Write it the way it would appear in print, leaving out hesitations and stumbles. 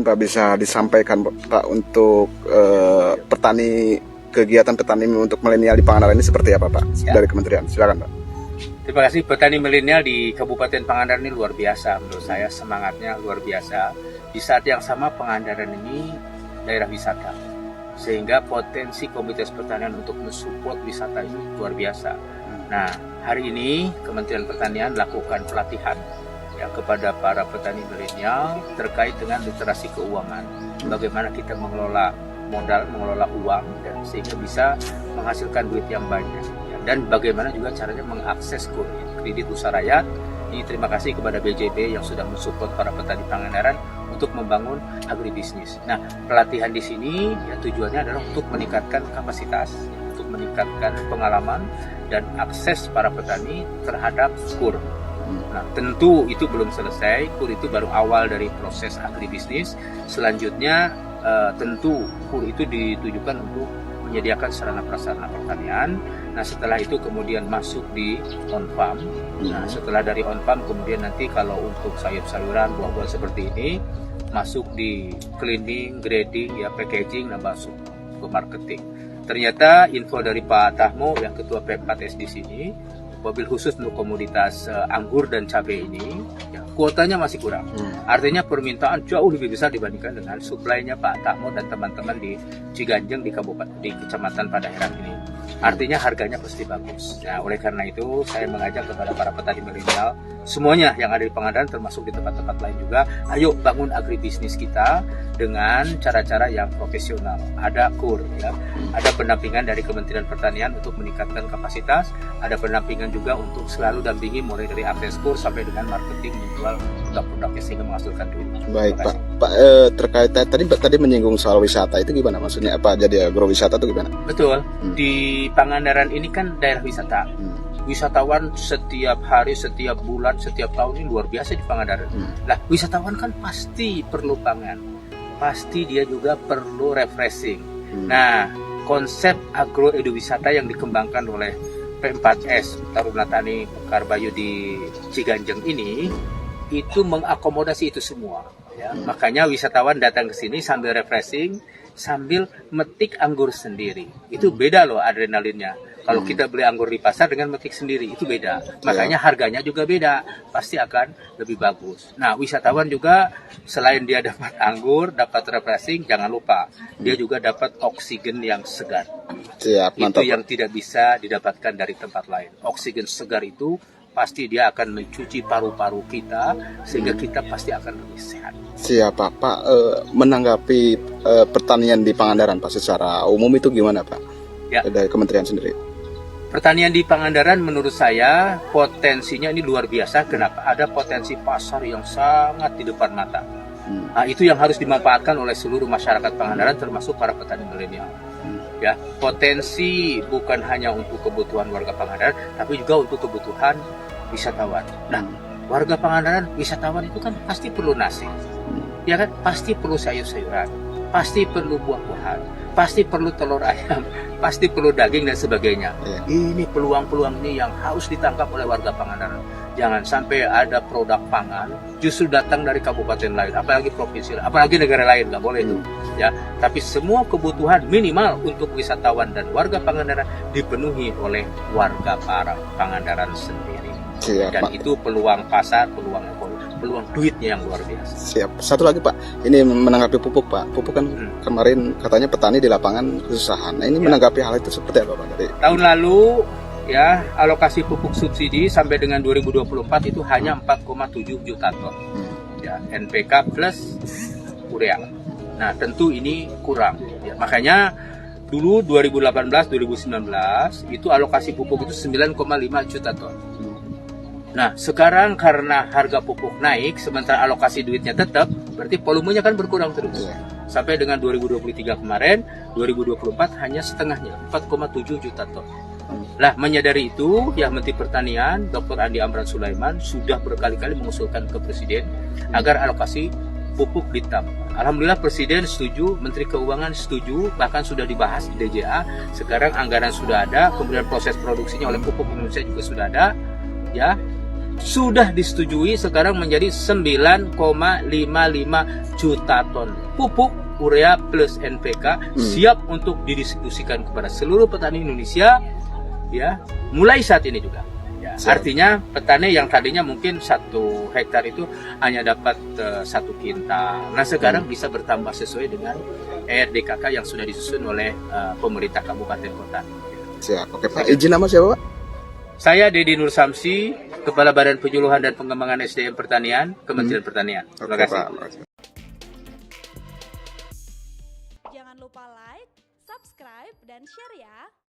Pak, bisa disampaikan Pak untuk kegiatan petani untuk milenial di Pangandaran ini seperti apa Pak dari Kementerian? Silakan Pak. Terima kasih. Petani milenial di Kabupaten Pangandaran ini luar biasa menurut saya, semangatnya luar biasa. Di saat yang sama Pangandaran ini daerah wisata, sehingga potensi Komunitas Pertanian untuk mensupport wisata ini luar biasa. Nah, hari ini Kementerian Pertanian lakukan pelatihan ya kepada para petani milenial terkait dengan literasi keuangan, bagaimana kita mengelola modal, mengelola uang, dan sehingga bisa menghasilkan duit yang banyak ya. Dan bagaimana juga caranya mengakses kredit usaha rakyat. Ini terima kasih kepada BJB yang sudah mensupport para petani Pangandaran untuk membangun agribisnis. Nah, pelatihan di sini ya tujuannya adalah untuk meningkatkan kapasitas, untuk meningkatkan pengalaman dan akses para petani terhadap KUR. Nah, tentu itu belum selesai. KUR itu baru awal dari proses agribisnis. Selanjutnya tentu KUR itu ditujukan untuk menyediakan sarana prasarana pertanian. Nah, setelah itu kemudian masuk di on-farm. Nah, setelah dari on-farm kemudian nanti kalau untuk sayur-sayuran, buah-buah seperti ini masuk di cleaning, grading, ya packaging, dan masuk ke marketing. Ternyata info dari Pak Tahmo yang ketua P4S di sini, mobil khusus untuk komoditas anggur dan cabai ini, ya, kuotanya masih kurang. Artinya permintaan jauh lebih besar dibandingkan dengan suplainya Pak Tahmo dan teman-teman di Ciganjeng di Kecamatan Padaherang ini. Artinya harganya pasti bagus. Nah, oleh karena itu saya mengajak kepada para petani milenial semuanya yang ada di Pangandaran termasuk di tempat-tempat lain juga, ayo bangun agribisnis kita dengan cara-cara yang profesional. Ada KUR ya, ada pendampingan dari Kementerian Pertanian untuk meningkatkan kapasitas, ada pendampingan juga untuk selalu dampingi mulai dari akses KUR sampai dengan marketing menjual produk-produknya sehingga menghasilkan duit. Baik Pak, terkait tadi menyinggung soal wisata itu gimana maksudnya, apa jadi agrowisata itu gimana? Betul, di Pangandaran ini kan daerah wisata. Wisatawan setiap hari, setiap bulan, setiap tahun ini luar biasa di Pangandaran. Lah, wisatawan kan pasti perlu pangan, pasti dia juga perlu refreshing. Nah, konsep agro eduwisata yang dikembangkan oleh P4S Taruna Tani Mekar Bayu di Ciganjeng ini itu mengakomodasi itu semua ya. Makanya wisatawan datang ke sini sambil refreshing, sambil metik anggur sendiri. Itu beda loh adrenalinnya. Kalau kita beli anggur di pasar dengan metik sendiri, itu beda. Makanya harganya juga beda, pasti akan lebih bagus. Nah, wisatawan juga selain dia dapat anggur, dapat refreshing, jangan lupa dia juga dapat oksigen yang segar. Siap, mantap. Itu yang tidak bisa didapatkan dari tempat lain. Oksigen segar itu pasti dia akan mencuci paru-paru kita sehingga kita pasti akan lebih sehat. Siapa Pak, menanggapi pertanian di Pangandaran Pak secara umum itu gimana Pak? Ya. Dari Kementerian sendiri. Pertanian di Pangandaran menurut saya potensinya ini luar biasa. Kenapa? Ada potensi pasar yang sangat di depan mata. Nah, itu yang harus dimanfaatkan oleh seluruh masyarakat Pangandaran termasuk para petani milenial. Ya, potensi bukan hanya untuk kebutuhan warga Pangandaran, tapi juga untuk kebutuhan wisatawan. Nah, warga Pangandaran, wisatawan itu kan pasti perlu nasi, ya kan? Pasti perlu sayur-sayuran, pasti perlu buah-buahan, pasti perlu telur ayam, pasti perlu daging dan sebagainya. Ini peluang-peluang ini yang harus ditangkap oleh warga Pangandaran. Jangan sampai ada produk pangan justru datang dari kabupaten lain, apalagi provinsi, apalagi negara lain, nggak boleh itu. Ya, tapi semua kebutuhan minimal untuk wisatawan dan warga Pangandaran dipenuhi oleh warga para Pangandaran sendiri. Siap, dan Pak. Itu peluang pasar, peluang duitnya yang luar biasa. Siap. Satu lagi Pak, ini menanggapi pupuk Pak. Pupuk kan kemarin katanya petani di lapangan kesusahan. Nah, ini menanggapi hal itu seperti apa Pak? Dari tahun lalu ya alokasi pupuk subsidi sampai dengan 2024 itu hanya 4,7 juta ton. Ya, NPK plus urea. Nah, tentu ini kurang. Ya, makanya dulu 2018-2019 itu alokasi pupuk itu 9,5 juta ton. Nah, sekarang karena harga pupuk naik, sementara alokasi duitnya tetap, berarti volumenya kan berkurang terus. Sampai dengan 2023 kemarin, 2024 hanya setengahnya, 4,7 juta ton. Nah, menyadari itu, ya Menteri Pertanian, Dr. Andi Amran Sulaiman, sudah berkali-kali mengusulkan ke Presiden agar alokasi pupuk ditambah. Alhamdulillah Presiden setuju, Menteri Keuangan setuju, bahkan sudah dibahas di DJA. Sekarang anggaran sudah ada, kemudian proses produksinya oleh Pupuk Indonesia juga sudah ada, ya. sudah disetujui sekarang menjadi 9,55 juta ton pupuk urea plus NPK siap untuk didistribusikan kepada seluruh petani Indonesia ya mulai saat ini juga. Ya, artinya petani yang tadinya mungkin 1 hektar itu hanya dapat 1 kintal. Nah sekarang bisa bertambah sesuai dengan RDKK yang sudah disusun oleh pemerintah kabupaten kota. Siap. Oke Pak. Izin nama siapa Pak? Saya Dedi Nur Samsi, Kepala Badan Penyuluhan dan Pengembangan SDM Pertanian, Kementerian Pertanian. Terima kasih. Pak. Jangan lupa like, subscribe, dan share ya.